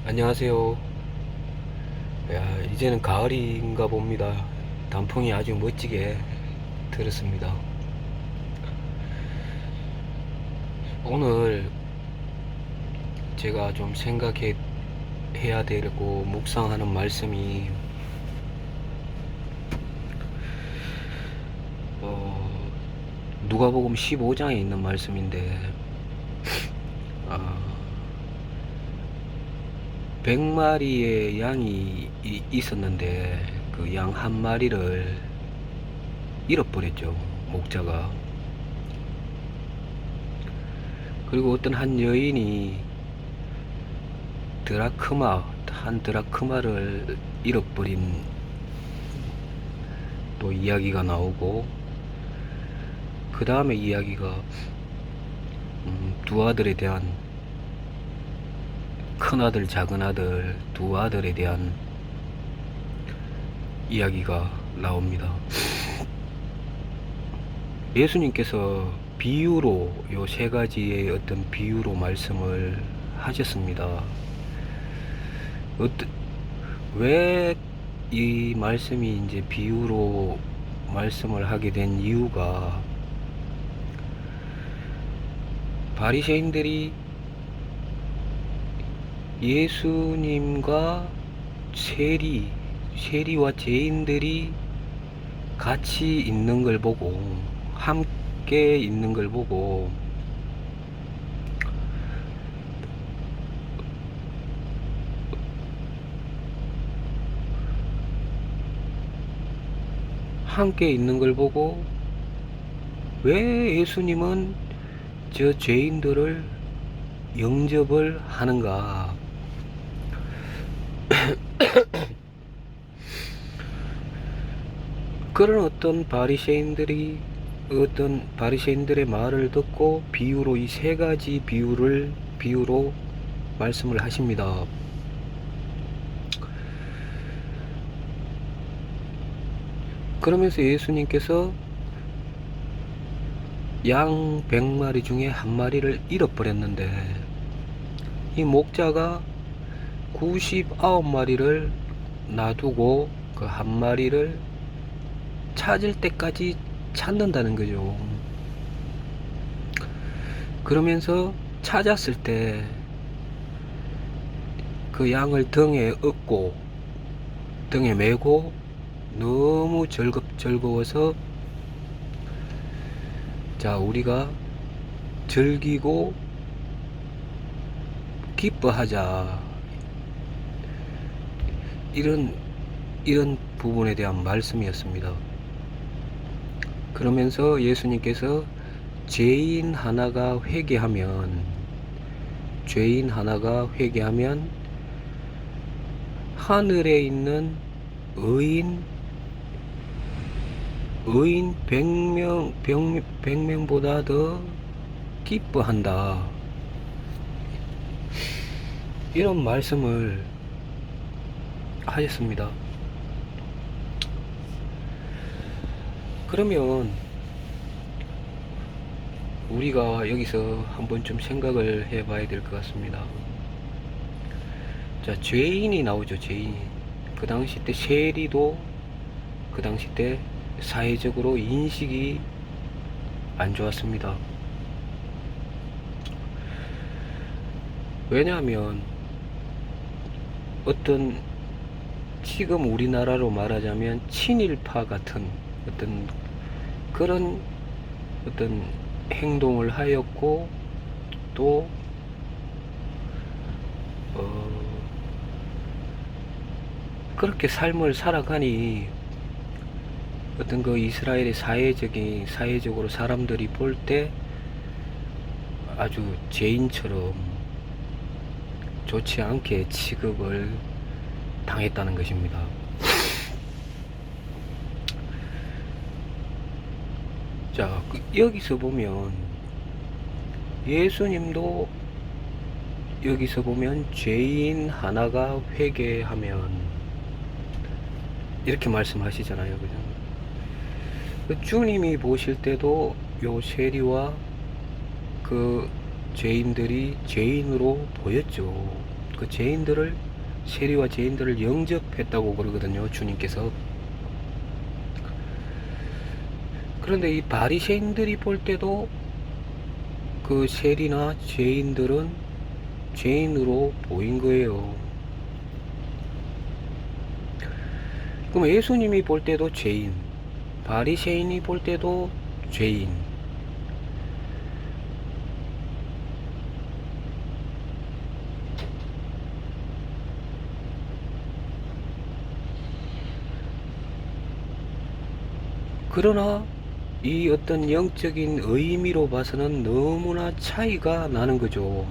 안녕하세요. 야, 이제는 가을인가 봅니다. 단풍이 아주 멋지게 들었습니다. 오늘 제가 좀 생각해야 되고 묵상하는 말씀이 어, 누가복음 15장에 있는 말씀인데, 100마리의 양이 있었는데 그 양 한 마리를 잃어버렸죠, 목자가. 그리고 어떤 한 여인이 한 드라크마를 잃어버린 또 이야기가 나오고, 그 다음에 이야기가 두 아들에 대한, 큰 아들 작은 아들 두 아들에 대한 이야기가 나옵니다. 예수님께서 비유로, 요 세 가지의 어떤 비유로 말씀을 하셨습니다. 왜 이 말씀이 이제 비유로 말씀을 하게 된 이유가, 바리새인들이 예수님과 세리와 죄인들이 같이 있는 걸 보고, 함께 있는 걸 보고, 왜 예수님은 저 죄인들을 영접을 하는가? 그런 어떤 바리새인들의 말을 듣고 비유로, 이 세 가지 비유로 말씀을 하십니다. 그러면서 예수님께서 양 100마리 중에 한 마리를 잃어버렸는데, 이 목자가 99마리를 놔두고 그 한 마리를 찾을 때까지 찾는다는 거죠. 그러면서 찾았을 때 그 양을 등에 메고 너무 즐거워서, 자, 우리가 즐기고 기뻐하자, 이런 부분에 대한 말씀이었습니다. 그러면서 예수님께서 죄인 하나가 회개하면 하늘에 있는 의인 100명보다 더 기뻐한다, 이런 말씀을 하셨습니다. 그러면 우리가 여기서 한번 좀 생각을 해봐야 될 것 같습니다. 자, 죄인이 나오죠. 죄인. 그 당시 때 세리도 그 당시 때 사회적으로 인식이 안 좋았습니다. 왜냐하면 어떤, 지금 우리나라로 말하자면 친일파 같은 어떤 그런 어떤 행동을 하였고, 또 그렇게 삶을 살아가니 어떤 그 이스라엘의 사회적으로 사람들이 볼 때 아주 죄인처럼 좋지 않게 취급을 당했다는 것입니다. 자, 여기서 보면 예수님도 여기서 보면 죄인 하나가 회개하면 이렇게 말씀하시잖아요. 그죠? 주님이 보실 때도 요 세리와 그 죄인들이 죄인으로 보였죠. 그 죄인들을, 세리와 죄인들을 영접했다고 그러거든요, 주님께서. 그런데 이 바리새인들이 볼 때도 그 세리나 죄인들은 죄인으로 보인 거예요. 그럼 예수님이 볼 때도 죄인, 바리새인이 볼 때도 죄인. 그러나 이 어떤 영적인 의미로 봐서는 너무나 차이가 나는 거죠.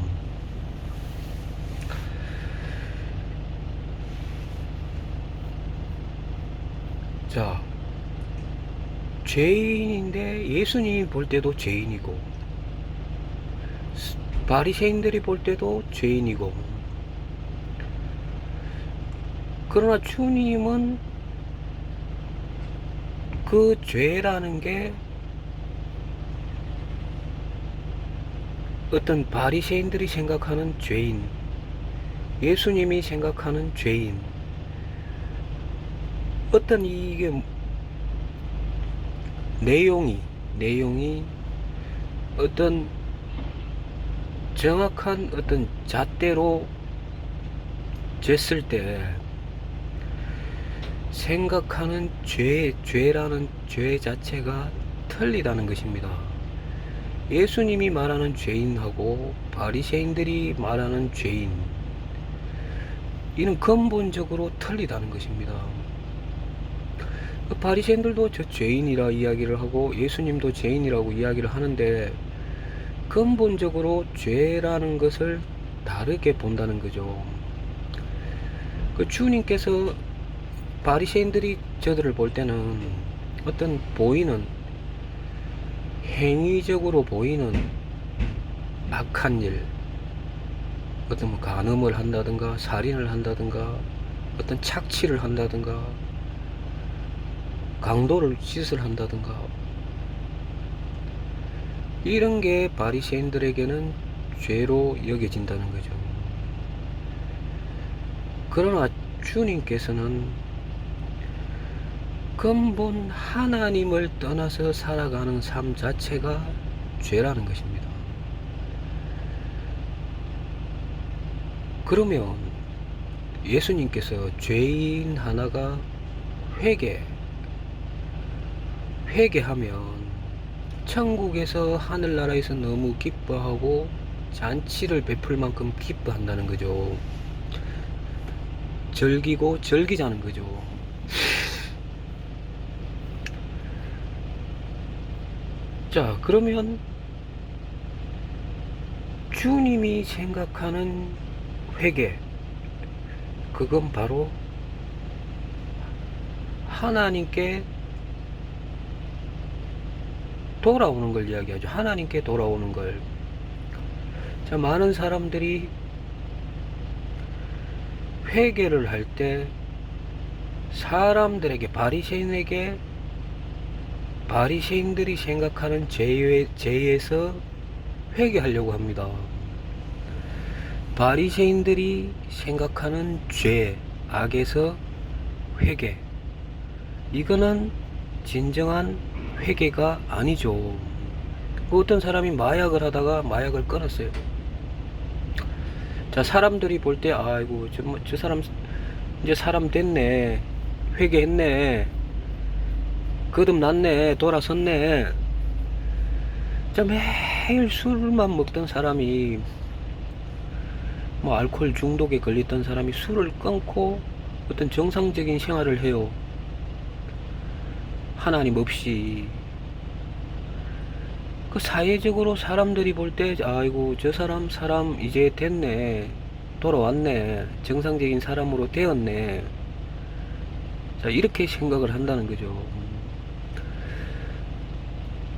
자, 죄인인데 예수님이 볼 때도 죄인이고, 바리새인들이 볼 때도 죄인이고, 그러나 주님은 그 죄라는 게 어떤 바리새인들이 생각하는 죄인, 예수님이 생각하는 죄인, 어떤 이게 내용이 어떤 정확한 어떤 잣대로 쟀을 때 생각하는 죄라는 죄 자체가 틀리다는 것입니다. 예수님이 말하는 죄인하고 바리새인들이 말하는 죄인, 이는 근본적으로 틀리다는 것입니다. 바리새인들도 저 죄인이라 이야기를 하고 예수님도 죄인이라고 이야기를 하는데 근본적으로 죄라는 것을 다르게 본다는 거죠. 그 주님께서 바리새인들이 저들을 볼 때는 어떤 보이는 행위적으로 보이는 악한 일, 어떤 뭐 간음을 한다든가 살인을 한다든가 어떤 착취를 한다든가 강도를 짓을 한다든가 이런 게 바리새인들에게는 죄로 여겨진다는 거죠. 그러나 주님께서는 근본 하나님을 떠나서 살아가는 삶 자체가 죄라는 것입니다. 그러면 예수님께서 죄인 하나가 회개하면 천국에서 하늘나라에서 너무 기뻐하고 잔치를 베풀 만큼 기뻐한다는 거죠. 즐기자는 거죠. 자, 그러면 주님이 생각하는 회개, 그건 바로 하나님께 돌아오는 걸 이야기하죠. 하나님께 돌아오는 걸. 자, 많은 사람들이 회개를 할 때 사람들에게, 바리새인들이 생각하는 죄에서 회개하려고 합니다. 바리새인들이 생각하는 죄, 악에서 회개, 이거는 진정한 회개가 아니죠. 어떤 사람이 마약을 하다가 마약을 끊었어요. 자, 사람들이 볼 때 아이고 저 사람 이제 사람 됐네, 회개했네, 거듭났네, 돌아섰네. 자, 매일 술만 먹던 사람이, 뭐 알코올 중독에 걸렸던 사람이 술을 끊고 어떤 정상적인 생활을 해요. 하나님 없이. 그 사회적으로 사람들이 볼 때 아이고 저 사람 이제 됐네, 돌아왔네, 정상적인 사람으로 되었네. 자, 이렇게 생각을 한다는 거죠.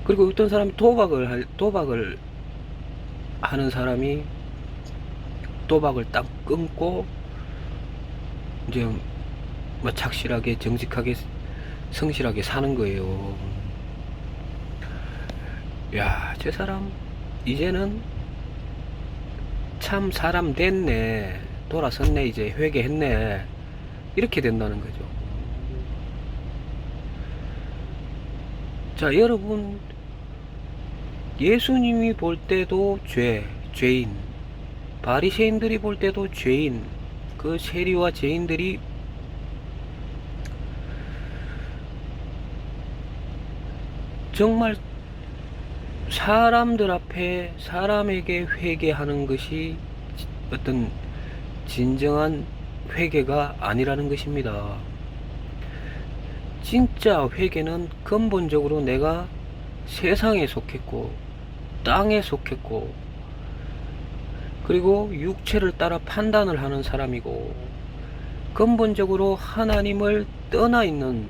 그리고 어떤 사람이 도박을 하는 사람이 도박을 딱 끊고 이제 뭐 착실하게, 정직하게, 성실하게 사는 거예요. 야, 저 사람 이제는 참 사람 됐네, 돌아섰네, 이제 회개했네, 이렇게 된다는 거죠. 자, 여러분, 예수님이 볼 때도 죄인, 바리새인들이 볼 때도 죄인, 그 세리와 죄인들이 정말 사람들 앞에 사람에게 회개하는 것이 어떤 진정한 회개가 아니라는 것입니다. 진짜 회개는 근본적으로 내가 세상에 속했고 땅에 속했고 그리고 육체를 따라 판단을 하는 사람이고 근본적으로 하나님을 떠나 있는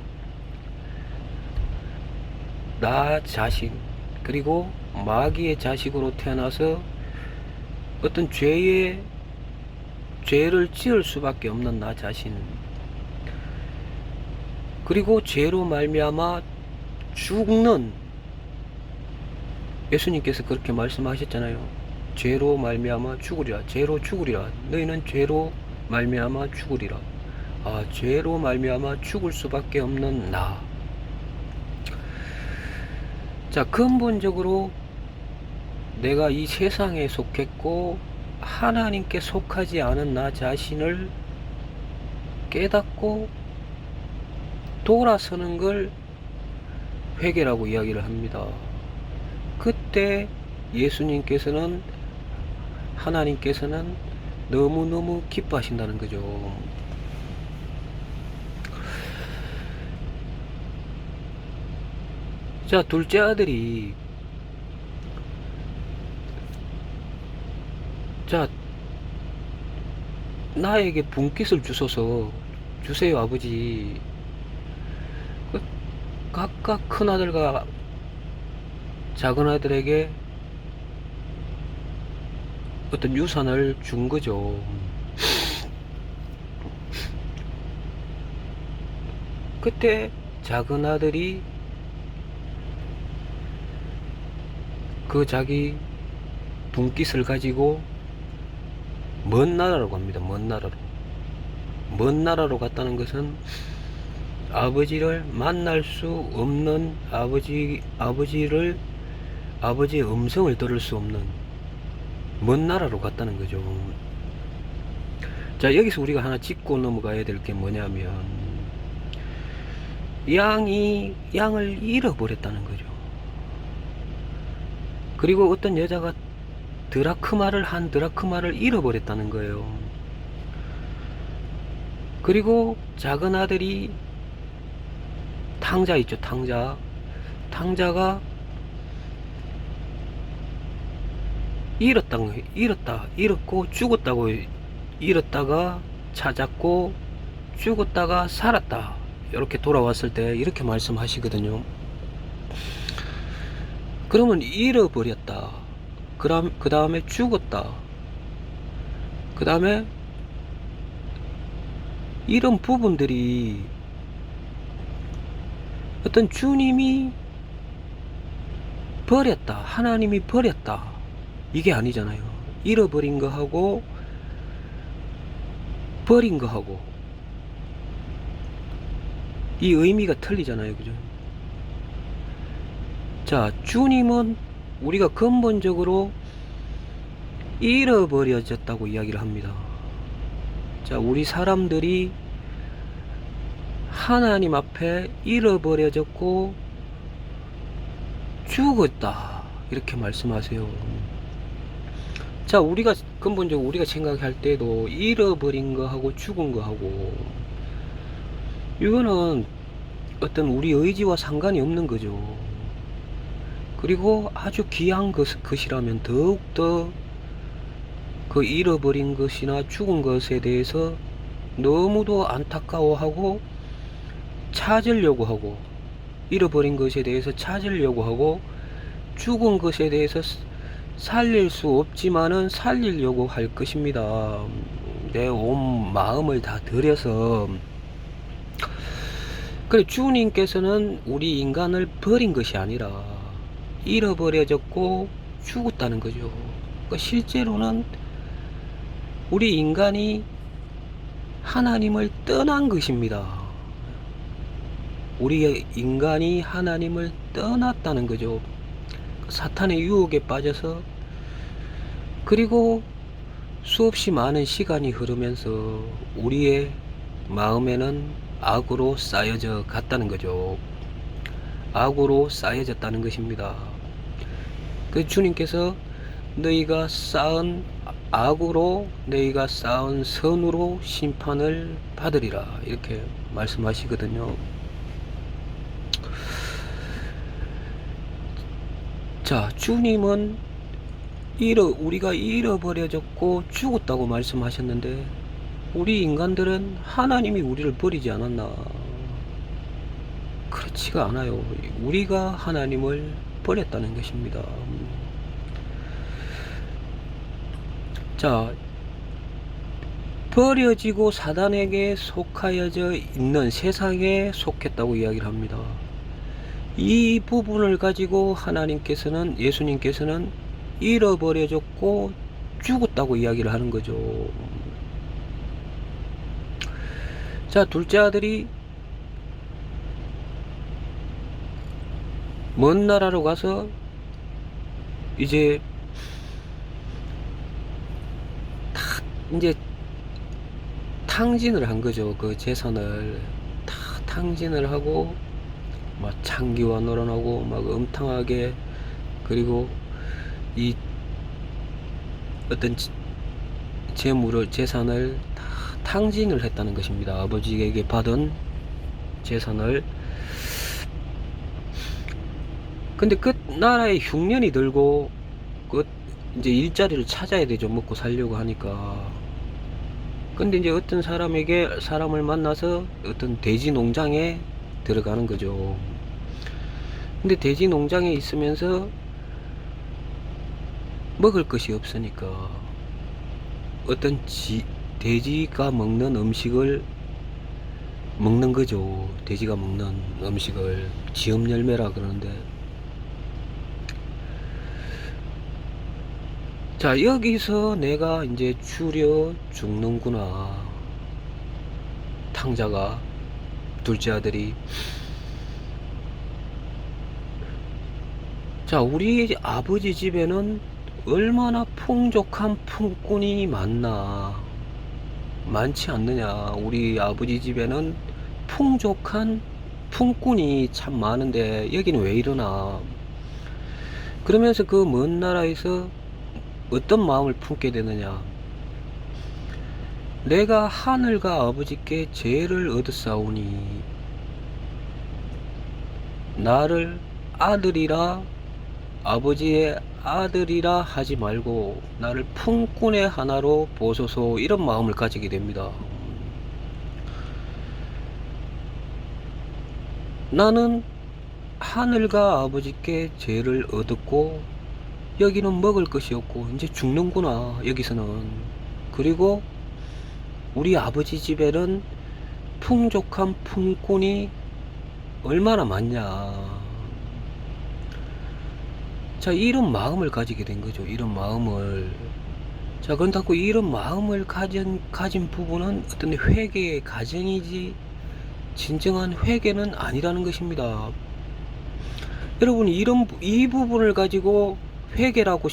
나 자신, 그리고 마귀의 자식으로 태어나서 어떤 죄를 지을 수밖에 없는 나 자신, 그리고 죄로 말미암아 죽는, 예수님께서 그렇게 말씀하셨잖아요. 죄로 말미암아 죽으리라. 죄로 죽으리라. 너희는 죄로 말미암아 죽으리라. 아, 죄로 말미암아 죽을 수밖에 없는 나. 자, 근본적으로 내가 이 세상에 속했고 하나님께 속하지 않은 나 자신을 깨닫고 돌아서는 걸 회개라고 이야기를 합니다. 그때 예수님께서는, 하나님께서는 너무너무 기뻐하신다는 거죠. 자, 둘째 아들이, 자, 나에게 분깃을 주세요 아버지. 각각 큰 아들과 작은 아들에게 어떤 유산을 준 거죠. 그때 작은 아들이 그 자기 분깃을 가지고 먼 나라로 갑니다. 먼 나라로 갔다는 것은 아버지를 만날 수 없는, 아버지의 음성을 들을 수 없는 먼 나라로 갔다는 거죠. 자, 여기서 우리가 하나 짚고 넘어가야 될 게 뭐냐면, 양을 잃어버렸다는 거죠. 그리고 어떤 여자가 드라크마를 잃어버렸다는 거예요. 그리고 작은 아들이 탕자 있죠, 탕자가 잃었다가 찾았고 죽었다가 살았다, 이렇게 돌아왔을 때 이렇게 말씀하시거든요. 그러면 잃어버렸다, 그 다음에 죽었다, 그 다음에 이런 부분들이 어떤 주님이 버렸다, 하나님이 버렸다, 이게 아니잖아요. 잃어버린 거하고 버린 거하고 이 의미가 틀리잖아요, 그죠? 자, 주님은 우리가 근본적으로 잃어버려졌다고 이야기를 합니다. 자, 우리 사람들이 하나님 앞에 잃어버려졌고 죽었다, 이렇게 말씀하세요. 자, 우리가 근본적으로 우리가 생각할 때도 잃어버린 거하고 죽은 거하고 이거는 어떤 우리 의지와 상관이 없는 거죠. 그리고 아주 귀한 것이라면 더욱더 그 잃어버린 것이나 죽은 것에 대해서 너무도 안타까워하고 찾으려고 하고, 잃어버린 것에 대해서 찾으려고 하고, 죽은 것에 대해서 살릴 수 없지만은 살리려고 할 것입니다. 내 온 마음을 다 들여서. 그래, 주님께서는 우리 인간을 버린 것이 아니라 잃어버려졌고 죽었다는 거죠. 그러니까 실제로는 우리 인간이 하나님을 떠난 것입니다. 우리 인간이 하나님을 떠났다는 거죠. 사탄의 유혹에 빠져서, 그리고 수없이 많은 시간이 흐르면서 우리의 마음에는 악으로 쌓여져 갔다는 거죠. 악으로 쌓여졌다는 것입니다. 그 주님께서 너희가 쌓은 악으로 너희가 쌓은 선으로 심판을 받으리라, 이렇게 말씀하시거든요. 자, 주님은 우리가 잃어버려졌고 죽었다고 말씀하셨는데, 우리 인간들은 하나님이 우리를 버리지 않았나? 그렇지가 않아요. 우리가 하나님을 버렸다는 것입니다. 자, 버려지고 사단에게 속하여져 있는 세상에 속했다고 이야기를 합니다. 이 부분을 가지고 예수님께서는 잃어버려졌고 죽었다고 이야기를 하는 거죠. 자, 둘째 아들이 먼 나라로 가서 이제 탕진을 한 거죠. 그 재산을 다 탕진을 하고 막 창기와 놀아나고 막 음탕하게, 그리고 이 어떤 재산을 다 탕진을 했다는 것입니다. 아버지에게 받은 재산을. 근데 그 나라에 흉년이 들고 이제 일자리를 찾아야 되죠. 먹고 살려고 하니까. 근데 이제 어떤 사람을 만나서 어떤 돼지 농장에 들어가는 거죠. 근데 돼지 농장에 있으면서 먹을 것이 없으니까 어떤 돼지가 먹는 음식을 먹는 거죠. 돼지가 먹는 음식을 지엄열매라 그러는데, 자, 여기서 내가 이제 추려 죽는구나. 탕자가, 둘째 아들이. 자, 우리 아버지 집에는 얼마나 풍족한 품꾼이 많지 않느냐. 우리 아버지 집에는 풍족한 품꾼이 참 많은데 여기는 왜 이러나. 그러면서 그 먼 나라에서 어떤 마음을 품게 되느냐. 내가 하늘과 아버지께 죄를 얻었사오니 나를 아들이라, 아버지의 아들이라 하지 말고 나를 품꾼의 하나로 보소서, 이런 마음을 가지게 됩니다. 나는 하늘과 아버지께 죄를 얻었고 여기는 먹을 것이 없고 이제 죽는구나, 여기서는. 그리고 우리 아버지 집에는 풍족한 품꾼이 얼마나 많냐. 자, 이런 마음을 가지게 된 거죠. 이런 마음을. 자, 그렇다고 이런 마음을 가진 부분은 어떤 회개의 가정이지 진정한 회개는 아니라는 것입니다. 여러분, 이 부분을 가지고 회개라고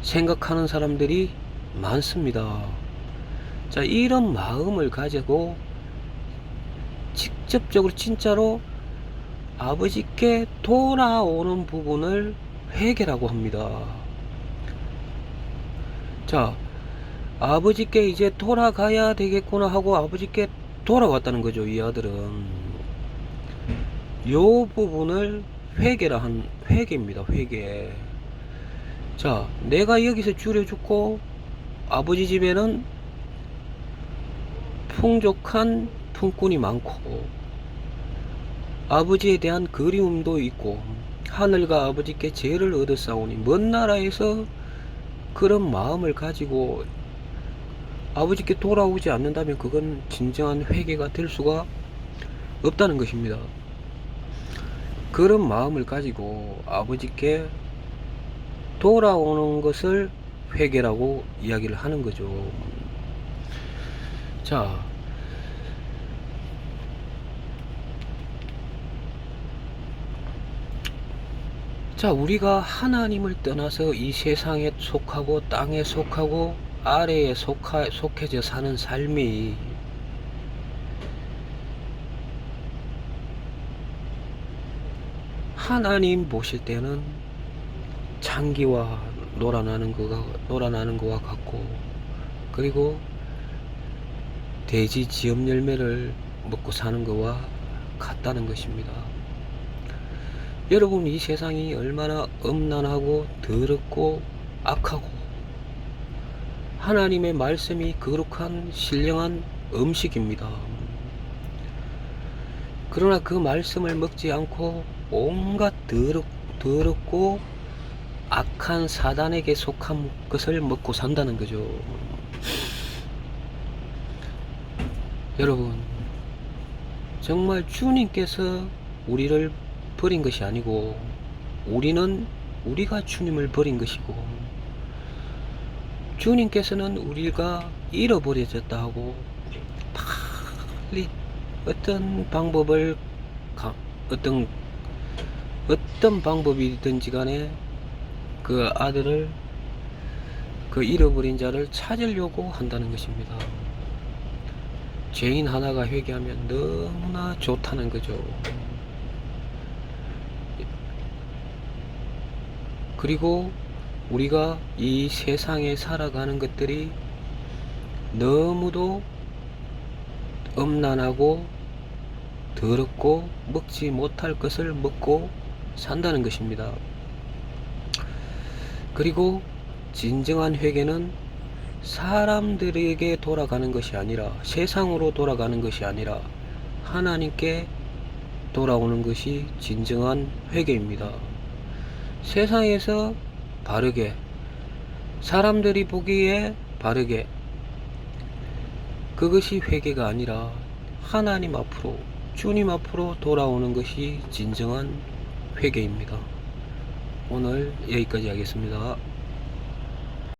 생각하는 사람들이 많습니다. 자, 이런 마음을 가지고 직접적으로 진짜로 아버지께 돌아오는 부분을 회개라고 합니다. 자, 아버지께 이제 돌아가야 되겠구나 하고 아버지께 돌아왔다는 거죠. 이 아들은 요 부분을 회개입니다. 회개. 자, 내가 여기서 줄여 죽고 아버지 집에는 풍족한 품꾼이 많고 아버지에 대한 그리움도 있고 하늘과 아버지께 죄를 얻었사오니, 먼 나라에서 그런 마음을 가지고 아버지께 돌아오지 않는다면 그건 진정한 회개가 될 수가 없다는 것입니다. 그런 마음을 가지고 아버지께 돌아오는 것을 회개라고 이야기를 하는 거죠. 자, 우리가 하나님을 떠나서 이 세상에 속하고 땅에 속하고 아래에 속해져 사는 삶이 하나님 보실 때는 창기와 놀아나는 거와 같고, 그리고 돼지 지엽 열매를 먹고 사는 거와 같다는 것입니다. 여러분, 이 세상이 얼마나 음란하고 더럽고 악하고 하나님의 말씀이 거룩한 신령한 음식입니다. 그러나 그 말씀을 먹지 않고 온갖 더럽고 악한 사단에게 속한 것을 먹고 산다는 거죠. 여러분, 정말 주님께서 우리를 버린 것이 아니고 우리가 주님을 버린 것이고, 주님께서는 우리가 잃어버려졌다 하고 빨리 어떤 방법이든지 간에 그 아들을, 그 잃어버린 자를 찾으려고 한다는 것입니다. 죄인 하나가 회개하면 너무나 좋다는 거죠. 그리고 우리가 이 세상에 살아가는 것들이 너무도 음란하고 더럽고 먹지 못할 것을 먹고 산다는 것입니다. 그리고 진정한 회개는 사람들에게 돌아가는 것이 아니라, 세상으로 돌아가는 것이 아니라 하나님께 돌아오는 것이 진정한 회개입니다. 세상에서 바르게, 사람들이 보기에 바르게, 그것이 회개가 아니라 하나님 앞으로, 주님 앞으로 돌아오는 것이 진정한 회개입니다. 오늘 여기까지 하겠습니다.